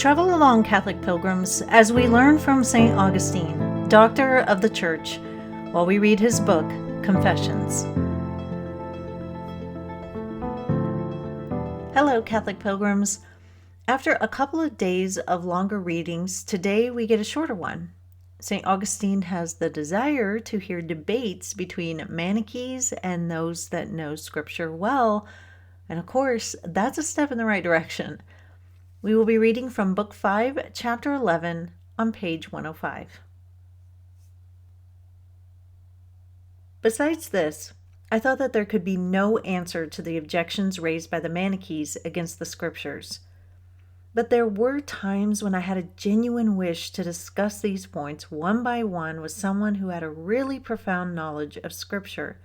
Travel along, Catholic pilgrims, as we learn from St. Augustine, Doctor of the Church, while we read his book, Confessions. Hello, Catholic pilgrims. After a couple of days of longer readings, today we get a shorter one. St. Augustine has the desire to hear debates between Manichees and those that know Scripture well, and of course, that's a step in the right direction. We will be reading from Book 5, Chapter 11, on page 105. Besides this, I thought that there could be no answer to the objections raised by the Manichees against the Scriptures. But there were times when I had a genuine wish to discuss these points one by one with someone who had a really profound knowledge of Scripture,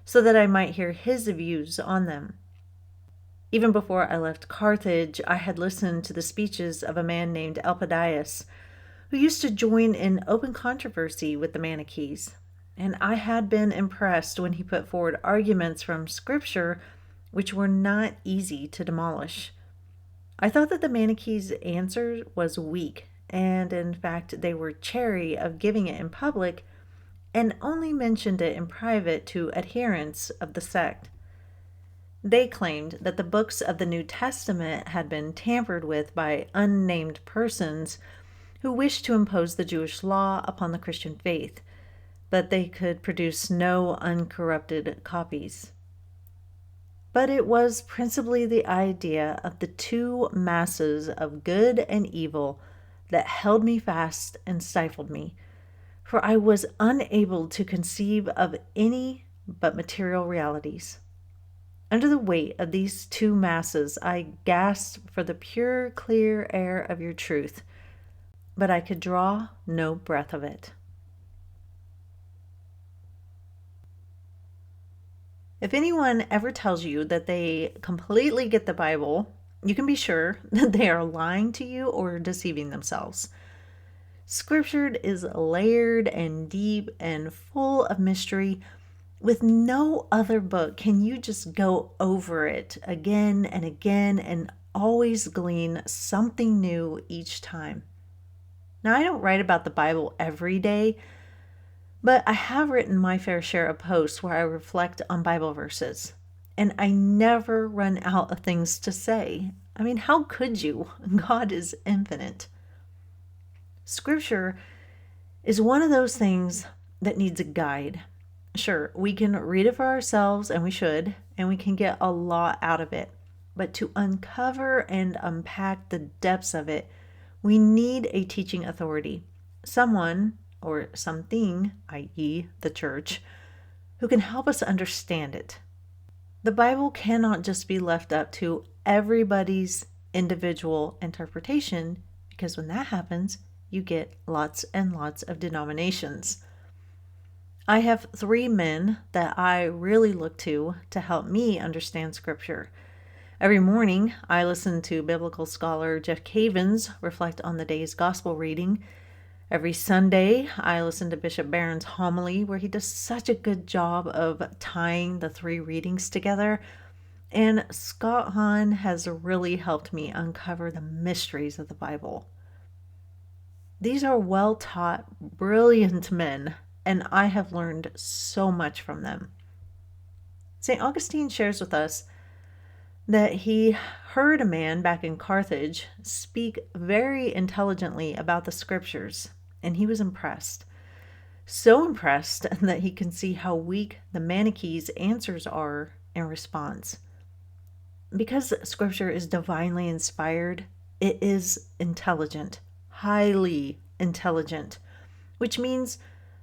so that I might hear his views on them. Even before I left Carthage, I had listened to the speeches of a man named Elpidius, who used to join in open controversy with the Manichees, and I had been impressed when he put forward arguments from Scripture which were not easy to demolish. I thought that the Manichees' answer was weak, and in fact they were chary of giving it in public and only mentioned it in private to adherents of the sect. They claimed that the books of the New Testament had been tampered with by unnamed persons who wished to impose the Jewish law upon the Christian faith, but they could produce no uncorrupted copies. But it was principally the idea of the two masses of good and evil that held me fast and stifled me, for I was unable to conceive of any but material realities. Under the weight of these two masses, I gasped for the pure, clear air of your truth, but I could draw no breath of it. If anyone ever tells you that they completely get the Bible, you can be sure that they are lying to you or deceiving themselves. Scripture is layered and deep and full of mystery. With no other book can you just go over it again and again and always glean something new each time. Now, I don't write about the Bible every day, but I have written my fair share of posts where I reflect on Bible verses, and I never run out of things to say. I mean, how could you? God is infinite. Scripture is one of those things that needs a guide. Sure, we can read it for ourselves, and we should, and we can get a lot out of it. But to uncover and unpack the depths of it, we need a teaching authority, someone or something, i.e. the church, who can help us understand it. The Bible cannot just be left up to everybody's individual interpretation, because when that happens, you get lots and lots of denominations. I have 3 men that I really look to help me understand Scripture. Every morning, I listen to biblical scholar Jeff Cavins reflect on the day's gospel reading. Every Sunday, I listen to Bishop Barron's homily, where he does such a good job of tying the 3 readings together. And Scott Hahn has really helped me uncover the mysteries of the Bible. These are well-taught, brilliant men, and I have learned so much from them. St. Augustine shares with us that he heard a man back in Carthage speak very intelligently about the Scriptures, and he was impressed. So impressed that he can see how weak the Manichees' answers are in response. Because Scripture is divinely inspired, it is intelligent, highly intelligent, which means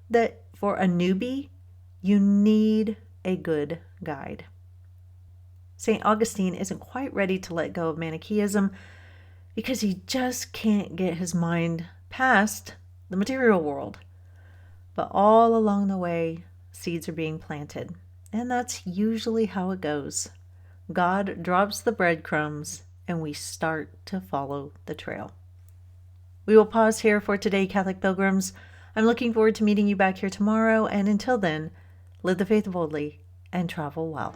that for a newbie, you need a good guide. St. Augustine isn't quite ready to let go of Manichaeism because he just can't get his mind past the material world. But all along the way, seeds are being planted, and that's usually how it goes. God drops the breadcrumbs, and we start to follow the trail. We will pause here for today, Catholic pilgrims. I'm looking forward to meeting you back here tomorrow, and until then, live the faith boldly and travel well.